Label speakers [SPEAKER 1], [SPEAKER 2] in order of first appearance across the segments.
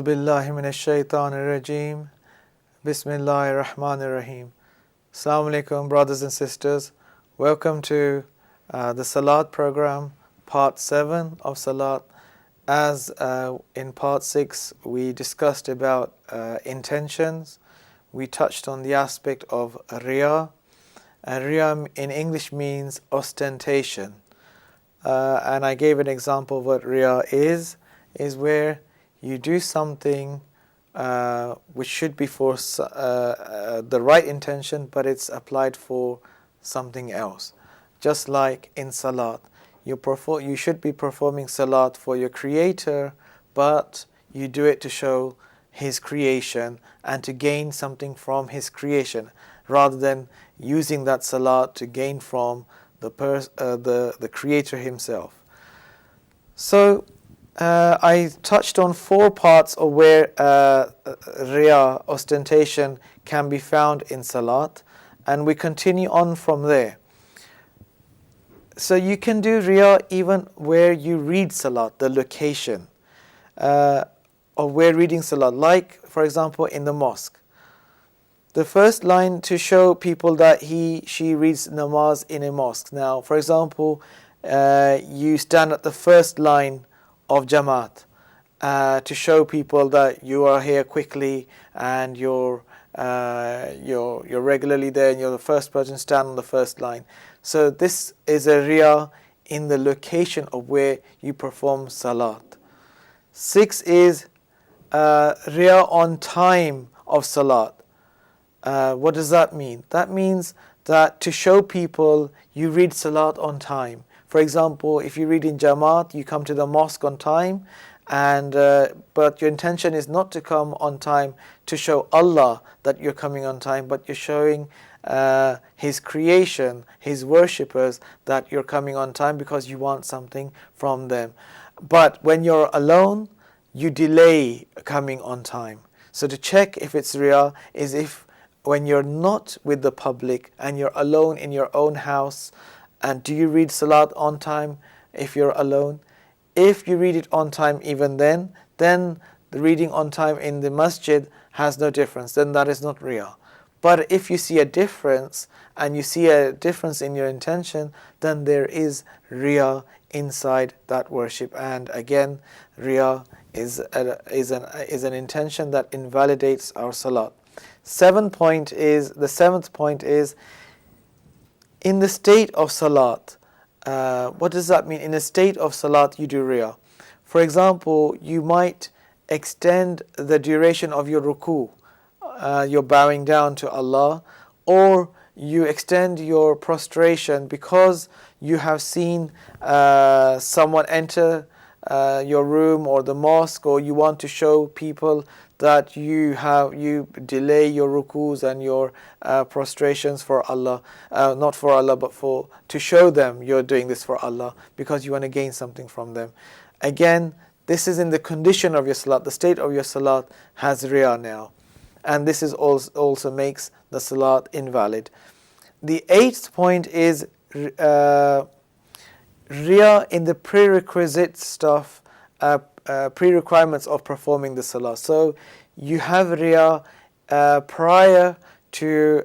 [SPEAKER 1] Billahi minash shaitanir rajim. Bismillahir Rahmanir Rahim. Assalamu alaikum, brothers and sisters. Welcome to the Salat program, part 7 of Salat. As in part 6, we discussed about intentions. We touched on the aspect of riya. Riya in English means ostentation. And I gave an example of what riya is where you do something which should be for the right intention, but it's applied for something else. Just like in Salat, you should be performing Salat for your Creator, but you do it to show His creation and to gain something from His creation, rather than using that Salat to gain from the Creator Himself. So I touched on 4 parts of where riya, ostentation, can be found in Salat, and we continue on from there. So you can do riya even where you read Salat, the location of where reading Salat, like for example in the mosque. The first line to show people that she reads namaz in a mosque. Now, for example, you stand at the first line of Jamaat to show people that you are here quickly and you're regularly there and you're the first person stand on the first line. So this is a riya in the location of where you perform Salat. 6 is riya on time of Salat. What does that mean? That means that to show people you read Salat on time. For example, if you read in Jamaat, you come to the mosque on time, and but your intention is not to come on time to show Allah that you're coming on time, but you're showing His creation, His worshippers, that you're coming on time because you want something from them. But when you're alone, you delay coming on time. So to check if it's riya is if when you're not with the public and you're alone in your own house, and do you read Salat on time if you're alone? If you read it on time even then the reading on time in the masjid has no difference, then that is not riya. But if you see a difference, and you see a difference in your intention, then there is riya inside that worship. And again, riya is an intention that invalidates our Salat. The 7th point is in the state of Salat. What does that mean? In a state of Salat, you do riya. For example, you might extend the duration of your ruku, you're bowing down to Allah, or you extend your prostration because you have seen someone enter your room or the mosque, or you want to show people that you delay your rukus and your prostrations for Allah, not for Allah, but to show them you're doing this for Allah because you want to gain something from them. Again, this is in the condition of your Salat. The state of your Salat has riya now, and this is also makes the Salat invalid. The 8th point is riya in the prerequisite stuff, pre-requirements of performing the Salah. So you have riya prior to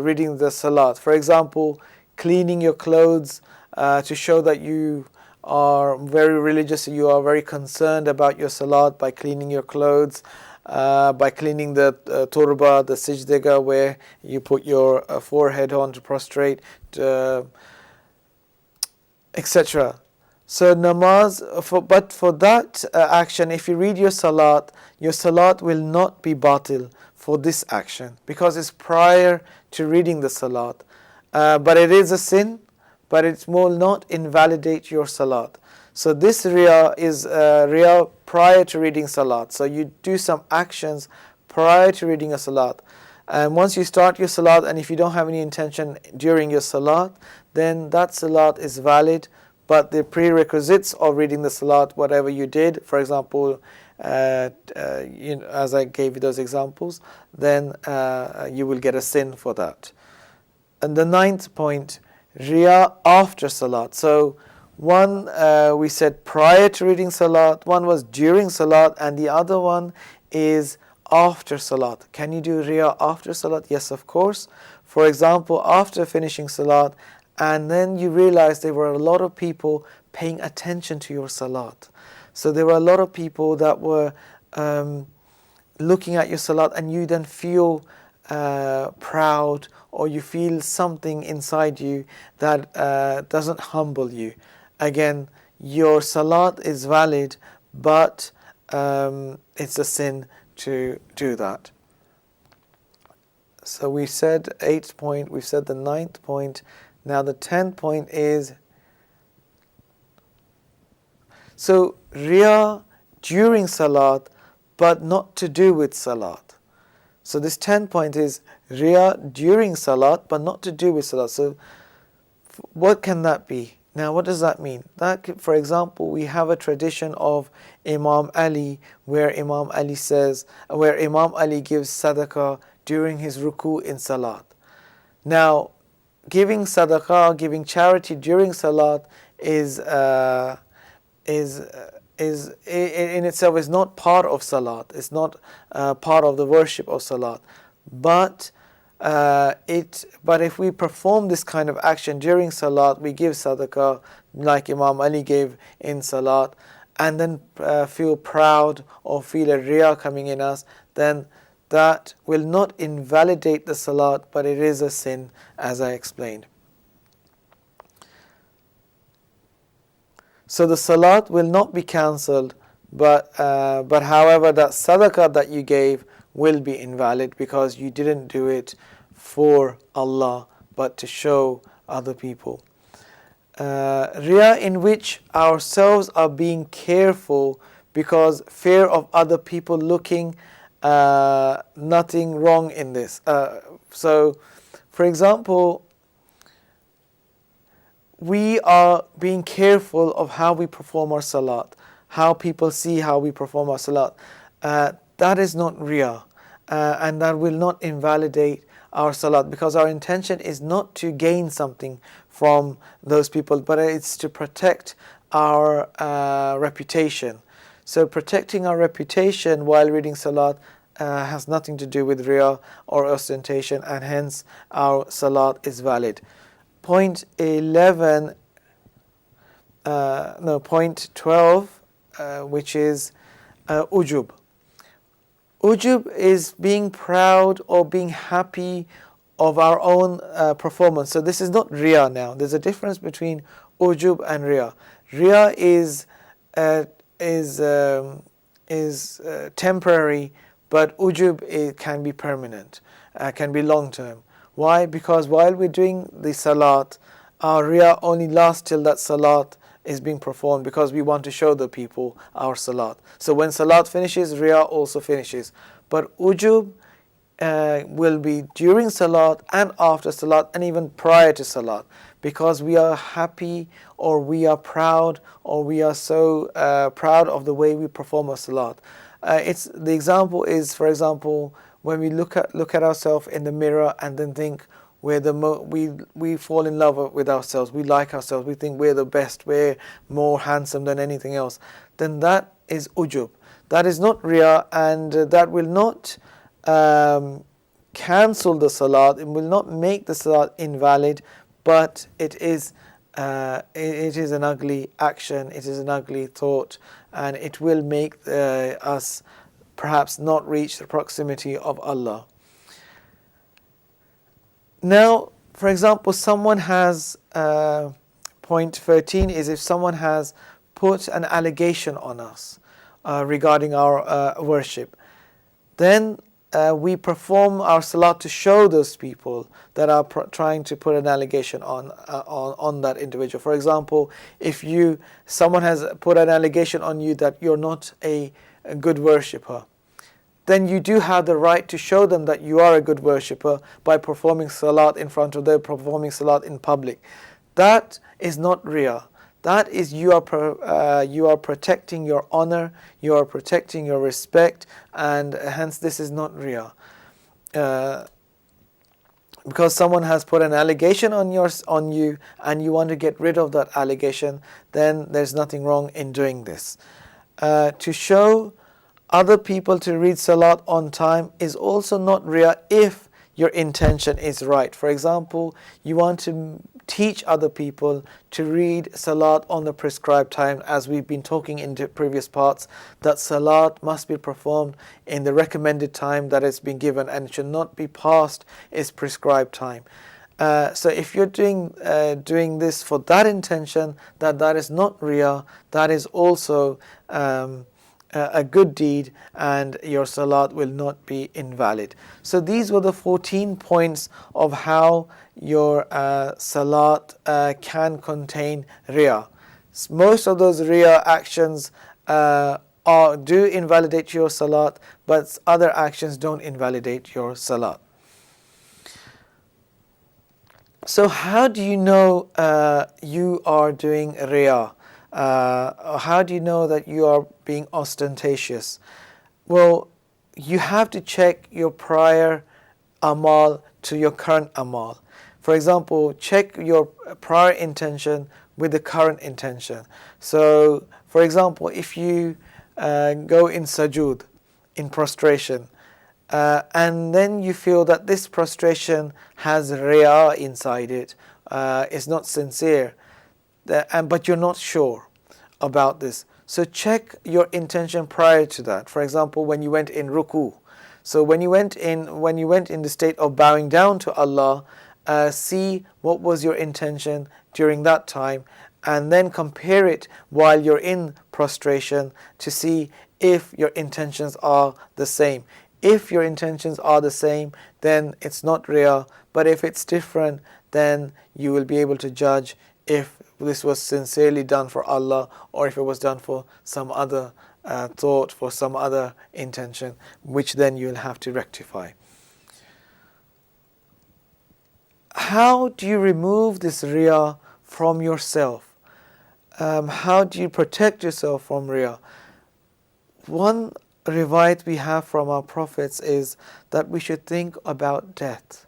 [SPEAKER 1] reading the Salat. For example, cleaning your clothes to show that you are very religious, you are very concerned about your Salat by cleaning your clothes, by cleaning the turba, the sijdega where you put your forehead on to prostrate, etc. So namaz, but for that action, if you read your salat will not be batil for this action because it's prior to reading the salat. But it is a sin, but it will not invalidate your salat. So this riya is riya prior to reading salat. So you do some actions prior to reading a salat. And once you start your salat, and if you don't have any intention during your salat, then that salat is valid. But the prerequisites of reading the salat, whatever you did, for example, as I gave you those examples, then you will get a sin for that. And the 9th point, riya after salat. So One we said prior to reading Salat, one was during Salat, and the other one is after Salat. Can you do Riya after Salat? Yes, of course. For example, after finishing Salat, and then you realize there were a lot of people paying attention to your Salat. So there were a lot of people that were looking at your Salat, and you then feel proud, or you feel something inside you that doesn't humble you. Again, your Salat is valid, but it's a sin to do that. So we said 8th point, we've said the 9th point. Now the 10th point is, so Riya during Salat, but not to do with Salat. So this 10th point is Riya during Salat, but not to do with Salat. So what can that be? Now, what does that mean? That, for example, we have a tradition of Imam Ali, where Imam Ali gives sadaqah during his ruku in Salat. Now, giving sadaqah, giving charity during Salat is in itself is not part of Salat. It's not part of the worship of Salat. But if we perform this kind of action during Salat, we give sadaqah like Imam Ali gave in Salat, and then feel proud or feel a riya coming in us, then that will not invalidate the Salat, but it is a sin, as I explained. So the Salat will not be cancelled, but however, that sadaqah that you gave will be invalid, because you didn't do it for Allah but to show other people. Riya in which ourselves are being careful because fear of other people looking, nothing wrong in this. So for example, we are being careful of how we perform our Salat, how people see how we perform our Salat. That is not Riya, and that will not invalidate our Salat, because our intention is not to gain something from those people, but it's to protect our reputation. So protecting our reputation while reading Salat has nothing to do with Riya or ostentation, and hence our Salat is valid. Point 12, which is ujub. Ujub is being proud or being happy of our own performance. So this is not Riya now. There's a difference between ujub and Riya. Riya is temporary, but ujub can be permanent, can be long term. Why? Because while we're doing the Salat, our Riya only lasts till that Salat is being performed, because we want to show the people our Salat. So when Salat finishes, Riya also finishes. But ujub will be during Salat and after Salat, and even prior to Salat, because we are happy, or we are proud, or we are so proud of the way we perform our Salat. The example is, for example, when we look at ourselves in the mirror and then think we fall in love with ourselves, we like ourselves, we think we're the best, we're more handsome than anything else, then that is ujub. That is not Riya, and that will not cancel the Salat, it will not make the Salat invalid, but it is an ugly action, it is an ugly thought, and it will make us perhaps not reach the proximity of Allah. Now, for example, someone has, point 13 is if someone has put an allegation on us regarding our worship, then we perform our Salat to show those people that are trying to put an allegation on that individual. For example, if someone has put an allegation on you that you're not a good worshipper, then you do have the right to show them that you are a good worshipper by performing Salat in front of them, performing Salat in public. That is not Riya. That is you are protecting your honor, you are protecting your respect, and hence this is not Riya. because someone has put an allegation on you and you want to get rid of that allegation, then there's nothing wrong in doing this. To show other people to read salat on time is also not riyah if your intention is right. For example, you want to teach other people to read salat on the prescribed time, as we've been talking in the previous parts, that salat must be performed in the recommended time that has been given and should not be past its prescribed time. So if you're doing this for that intention, that is not riyah, that is also a good deed, and your salat will not be invalid. So these were the 14 points of how your salat can contain riyah. Most of those riyah actions do invalidate your salat, but other actions don't invalidate your salat. So how do you know you are doing riyah? How do you know that you are being ostentatious? Well, you have to check your prior amal to your current amal. For example, check your prior intention with the current intention. So, for example, if you go in sujood, in prostration, and then you feel that this prostration has riyah inside it, is not sincere, but you're not sure about this. So check your intention prior to that. For example, when you went in ruku. So when you went in the state of bowing down to Allah, see what was your intention during that time, and then compare it while you're in prostration to see if your intentions are the same. If your intentions are the same, then it's not riyah. But if it's different, then you will be able to judge if this was sincerely done for Allah or if it was done for some other thought, for some other intention, which then you'll have to rectify. How do you remove this riyah from yourself? How do you protect yourself from riyah? One riwayat we have from our prophets is that we should think about death.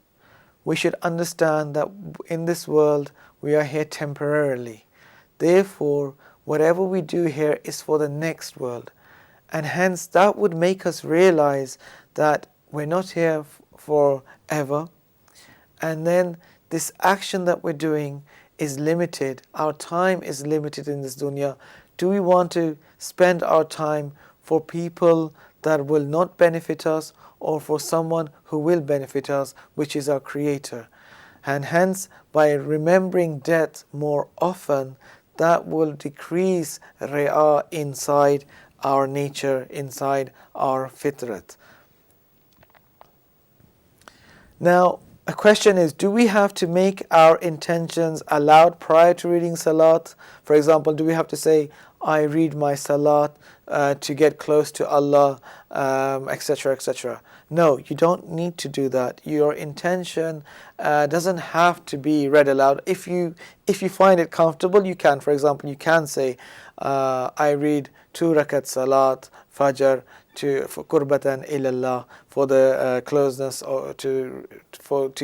[SPEAKER 1] We should understand that in this world we are here temporarily. Therefore, whatever we do here is for the next world. And hence that would make us realize that we're not here forever. And then this action that we're doing is limited. Our time is limited in this dunya. Do we want to spend our time for people that will not benefit us, or for someone who will benefit us, which is our Creator? And hence, by remembering death more often, that will decrease riyah inside our nature, inside our fitrat. Now, a question is, do we have to make our intentions allowed prior to reading salat? For example, do we have to say, I read my salat to get close to Allah, etc., etc.? No, you don't need to do that. Your intention doesn't have to be read aloud. If you find it comfortable, you can. For example, you can say, I read 2 rakat salat fajr for qurbatan ilallah, for the closeness, or to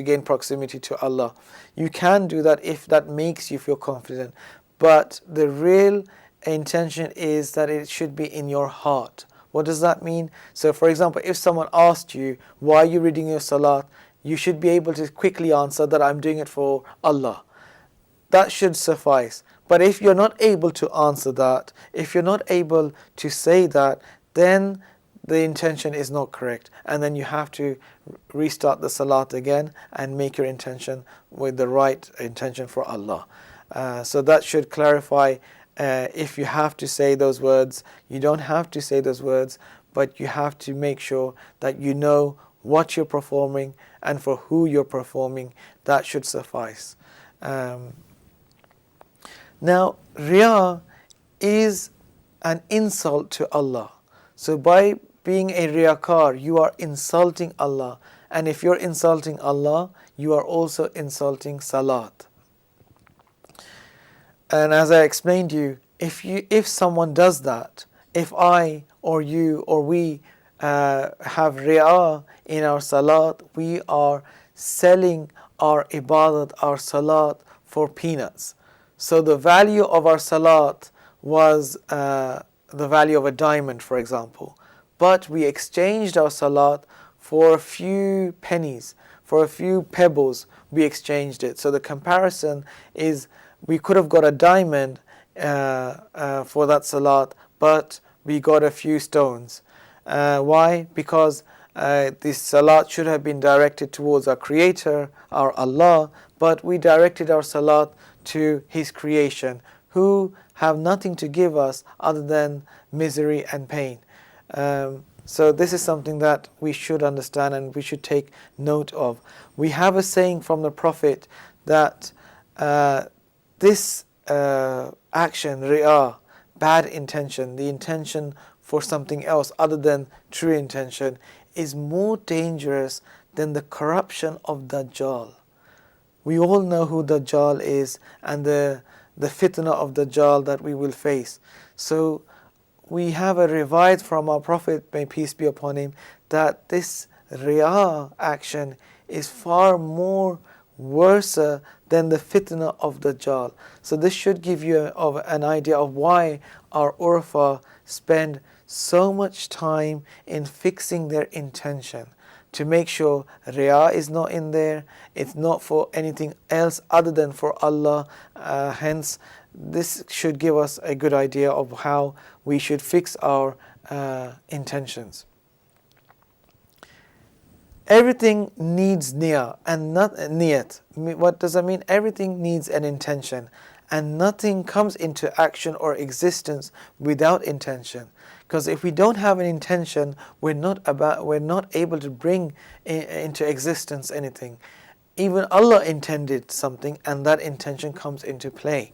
[SPEAKER 1] gain proximity to Allah. You can do that if that makes you feel confident. But the real intention is that it should be in your heart. What does that mean? So for example, if someone asked you, why are you reading your salat? You should be able to quickly answer that I'm doing it for Allah. That should suffice. But if you're not able to answer that, if you're not able to say that, then the intention is not correct. And then you have to restart the salat again and make your intention with the right intention for Allah. So that should clarify. If you have to say those words, you don't have to say those words, but you have to make sure that you know what you're performing and for who you're performing. That should suffice. Now, riyah is an insult to Allah. So by being a riyakar, you are insulting Allah. And if you're insulting Allah, you are also insulting salat. And as I explained to you, if someone does that, if I or you or we have riyah in our salat, we are selling our ibadat, our salat for peanuts. So the value of our salat was the value of a diamond, for example. But we exchanged our salat for a few pennies, for a few pebbles, we exchanged it. So the comparison is, we could have got a diamond for that salat, but we got a few stones. Why? Because this salat should have been directed towards our Creator, our Allah, but we directed our salat to His creation, who have nothing to give us other than misery and pain. So this is something that we should understand and we should take note of. We have a saying from the Prophet that this action, ri'ah, bad intention, the intention for something else other than true intention, is more dangerous than the corruption of Dajjal. We all know who Dajjal is and the fitna of Dajjal that we will face. So we have a riwayat from our Prophet, may peace be upon him, that this riyah action is far more worse than the fitna of Dajjal. So this should give you an idea of why our urfa spend so much time in fixing their intention, to make sure riyah is not in there, it's not for anything else other than for Allah. Hence, this should give us a good idea of how we should fix our intentions. Everything needs niyah and not niyat. What does that mean? Everything needs an intention, and nothing comes into action or existence without intention. Because if we don't have an intention, we're not able to bring into existence anything. Even Allah intended something, and that intention comes into play.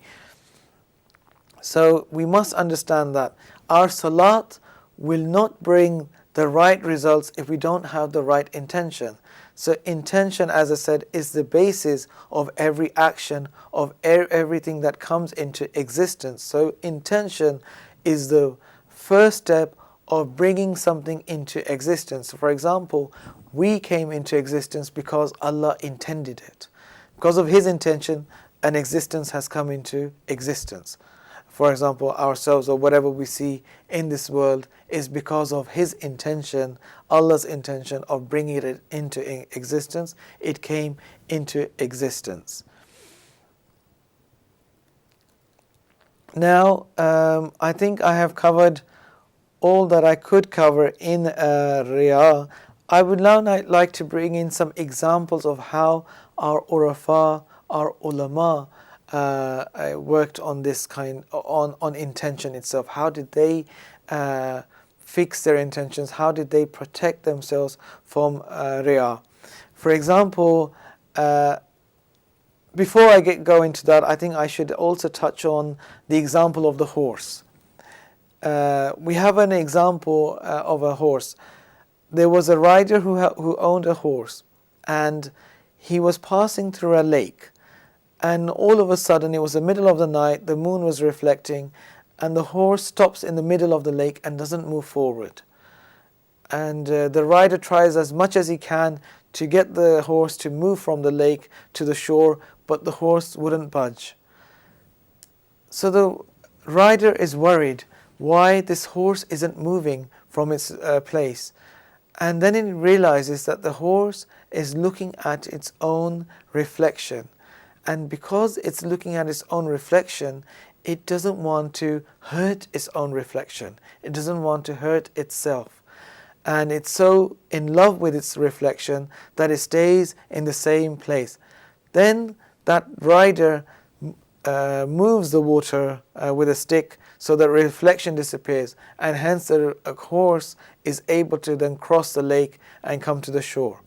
[SPEAKER 1] So we must understand that our salat will not bring the right results if we don't have the right intention. So intention, as I said, is the basis of every action, of everything that comes into existence. So intention is the first step of bringing something into existence. For example, we came into existence because Allah intended it. Because of His intention, an existence has come into existence. For example, ourselves or whatever we see in this world is because of His intention, Allah's intention of bringing it into existence. It came into existence. Now, I think I have covered all that I could cover in Riyah. I would now like to bring in some examples of how our urafa, our ulama, worked on this kind on intention itself. How did they fix their intentions? How did they protect themselves from riyah? For example, before I go into that, I think I should also touch on the example of the horse. We have an example of a horse. There was a rider who owned a horse, and he was passing through a lake. And all of a sudden, it was the middle of the night, the moon was reflecting, and the horse stops in the middle of the lake and doesn't move forward. And the rider tries as much as he can to get the horse to move from the lake to the shore, but the horse wouldn't budge. So the rider is worried why this horse isn't moving from its place. And then he realizes that the horse is looking at its own reflection. And because it's looking at its own reflection, it doesn't want to hurt its own reflection. It doesn't want to hurt itself. And it's so in love with its reflection that it stays in the same place. Then that rider moves the water with a stick so that reflection disappears, and hence the horse is able to then cross the lake and come to the shore.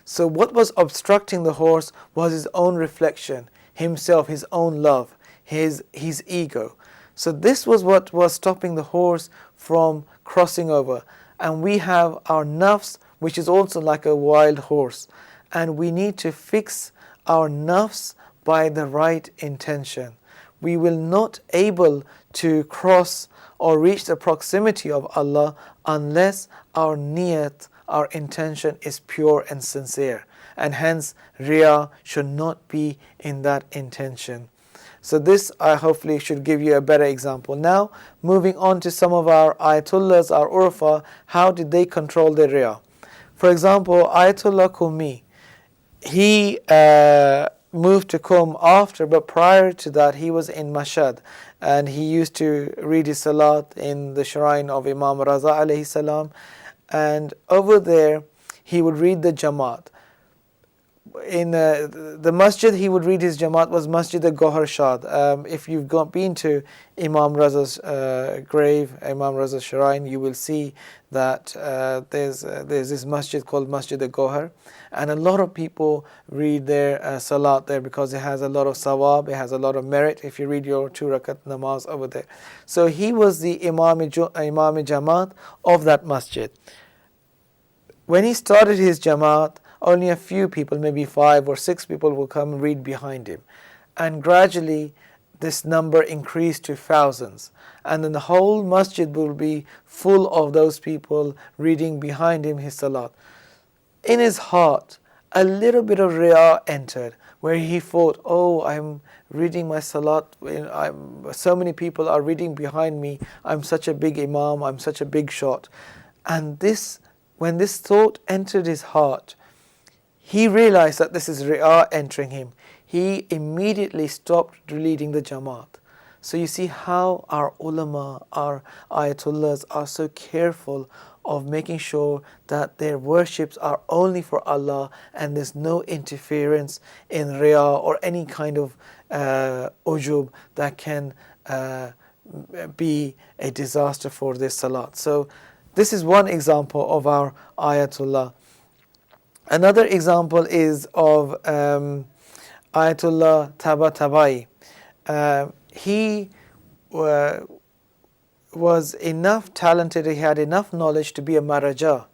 [SPEAKER 1] So what was obstructing the horse was his own reflection, himself, his own love, his ego. So this was what was stopping the horse from crossing over. And we have our nafs, which is also like a wild horse. And we need to fix our nafs by the right intention. we will not able to cross or reach the proximity of Allah unless our niyat, our intention is pure and sincere. And hence, Riya should not be in that intention. So this I hopefully should give you a better example. Now, moving on to some of our Ayatullahs, our Urfa, how did they control their Riya? For example, Ayatollah Qumi, he moved to Qum after, but prior to that he was in Mashhad, and he used to read his salat in the shrine of Imam Raza alayhi salam, and over there he would read the Jamaat. In the masjid he would read his Jamaat was Masjid al-Gohar Shad. If you've been to Imam Raza's grave, Imam Raza's shrine, you will see that there's this masjid called Masjid al-Gohar, and a lot of people read their salat there because it has a lot of sawab, it has a lot of merit if you read your 2 rakat namaz over there. So he was the Imam Jamaat of that masjid. When he started his Jamaat, only a few people, maybe 5 or 6 people, will come and read behind him. And gradually this number increased to thousands. And then the whole masjid will be full of those people reading behind him his salat. In his heart, a little bit of riya entered, where he thought, oh, I'm reading my salat, so many people are reading behind me, I'm such a big imam, I'm such a big shot. And when this thought entered his heart, he realized that this is riya entering him. He immediately stopped leading the Jamaat. So you see how our ulama, our ayatullahs are so careful of making sure that their worships are only for Allah and there's no interference in riya or any kind of ujub that can be a disaster for their salat. So this is one example of our ayatullah. Another example is of Ayatollah Tabatabai. He was enough talented, he had enough knowledge to be a Maraja.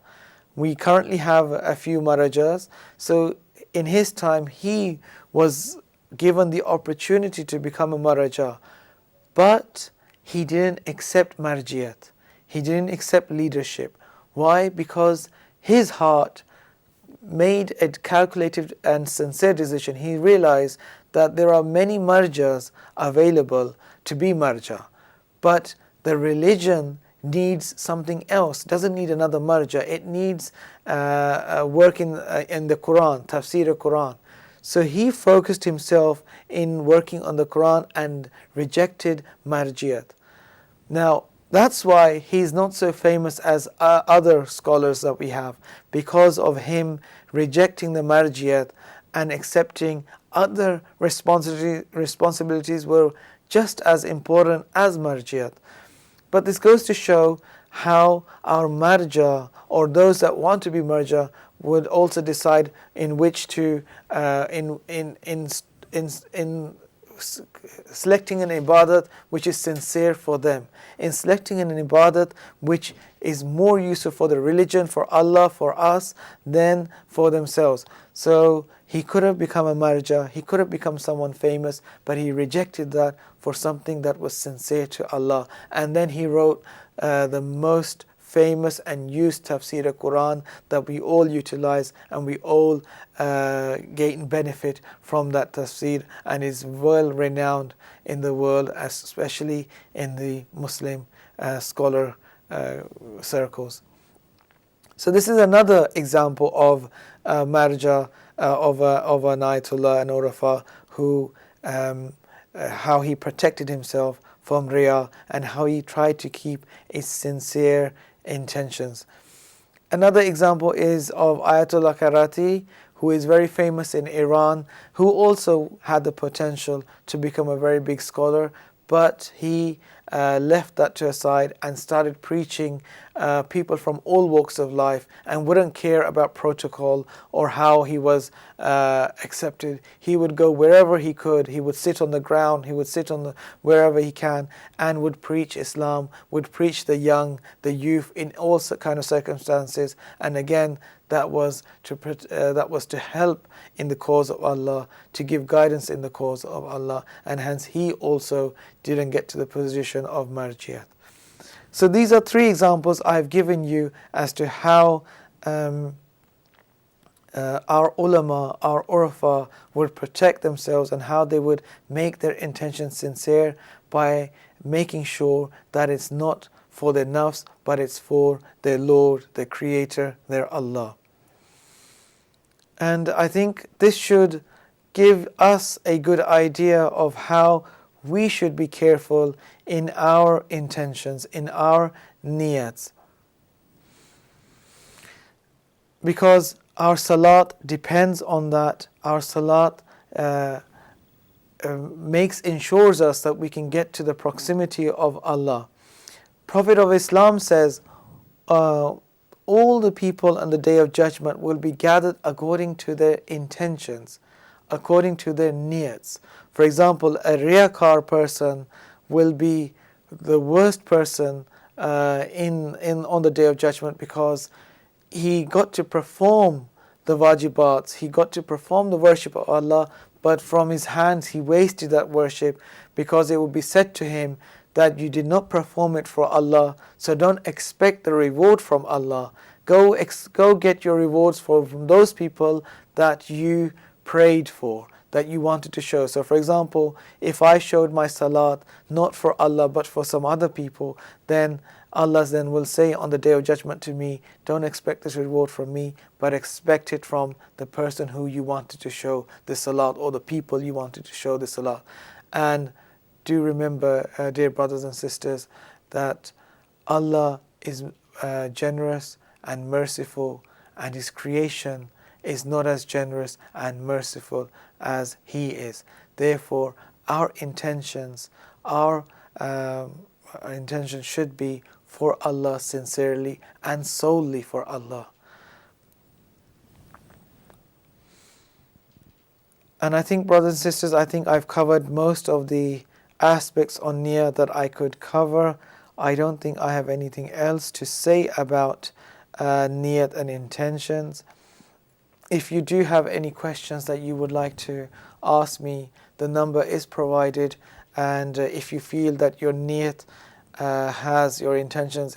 [SPEAKER 1] We currently have a few Marajas. So in his time, he was given the opportunity to become a Maraja. But he didn't accept Marjiyat. He didn't accept leadership. Why? Because his heart made a calculated and sincere decision. He realized that there are many marjas available to be marja, but the religion needs something else. It doesn't need another marja. It needs work in the Quran, tafsir al-Quran. So he focused himself in working on the Quran and rejected marjiyat. Now, that's why he's not so famous as other scholars that we have, because of him rejecting the marjiyat and accepting other responsibilities were just as important as marjiyat. But this goes to show how our marja, or those that want to be marja, would also decide in which to selecting an ibadat which is sincere for them, in selecting an ibadat which is more useful for the religion, for Allah, for us, than for themselves. So he could have become a marja, he could have become someone famous, but he rejected that for something that was sincere to Allah. And then he wrote the most famous and used tafsir al-Quran that we all utilize, and we all gain benefit from that tafsir, and is well renowned in the world, especially in the Muslim scholar circles. So this is another example of marja, of an ayatullah, an urafa, who how he protected himself from riya and how he tried to keep his sincere intentions. Another example is of Ayatollah Karati, who is very famous in Iran, who also had the potential to become a very big scholar, but he left that to aside and started preaching people from all walks of life, and wouldn't care about protocol or how he was accepted. He would go wherever he could. He would sit on the ground. He would sit on the wherever he can, and would preach Islam, would preach the young, the youth in all kind of circumstances. And again, that was to help in the cause of Allah, to give guidance in the cause of Allah, and hence he also didn't get to the position of marjiyat. So these are three examples I've given you as to how our ulama, our urfa would protect themselves, and how they would make their intentions sincere by making sure that it's not for their nafs, but it's for their Lord, their Creator, their Allah. And I think this should give us a good idea of how we should be careful in our intentions, in our niyats. Because our salat depends on that. Our salat ensures us that we can get to the proximity of Allah. Prophet of Islam says, all the people on the Day of Judgment will be gathered according to their intentions, according to their niyats. For example, a riyakar person will be the worst person on the Day of Judgment, because he got to perform the wajibats, he got to perform the worship of Allah, but from his hands he wasted that worship, because it will be said to him that you did not perform it for Allah, so don't expect the reward from Allah. Go get your rewards from those people that you prayed for, that you wanted to show. So for example, if I showed my salat not for Allah but for some other people, then Allah then will say on the Day of Judgment to me, don't expect this reward from me, but expect it from the person who you wanted to show the salat, or the people you wanted to show the salat. And do remember, dear brothers and sisters, that Allah is generous and merciful, and His creation is not as generous and merciful as He is. Therefore, our intentions should be for Allah sincerely and solely for Allah. And I think, brothers and sisters, I've covered most of the aspects on niyyah that I could cover. I don't think I have anything else to say about niyyat and intentions. If you do have any questions that you would like to ask me, the number is provided, and if you feel that your niyyat your intentions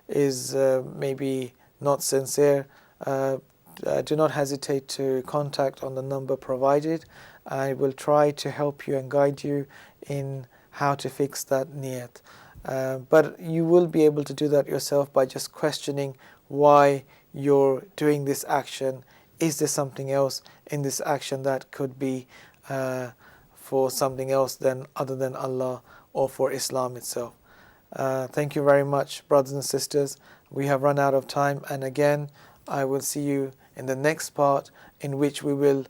[SPEAKER 1] is maybe not sincere, do not hesitate to contact on the number provided. I will try to help you and guide you in how to fix that niyat. But you will be able to do that yourself by just questioning why you're doing this action. Is there something else in this action that could be for something else other than Allah, or for Islam itself? Thank you very much, brothers and sisters. We have run out of time, and again, I will see you in the next part, in which we will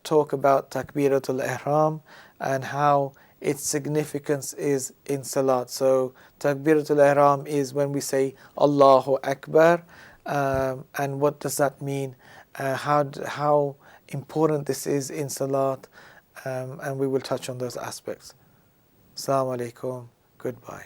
[SPEAKER 1] talk about Takbiratul Ihram and how its significance is in Salat. So Takbiratul Ihram is when we say Allahu Akbar, and what does that mean, how important this is in Salat, and we will touch on those aspects. Assalamu alaikum. Goodbye.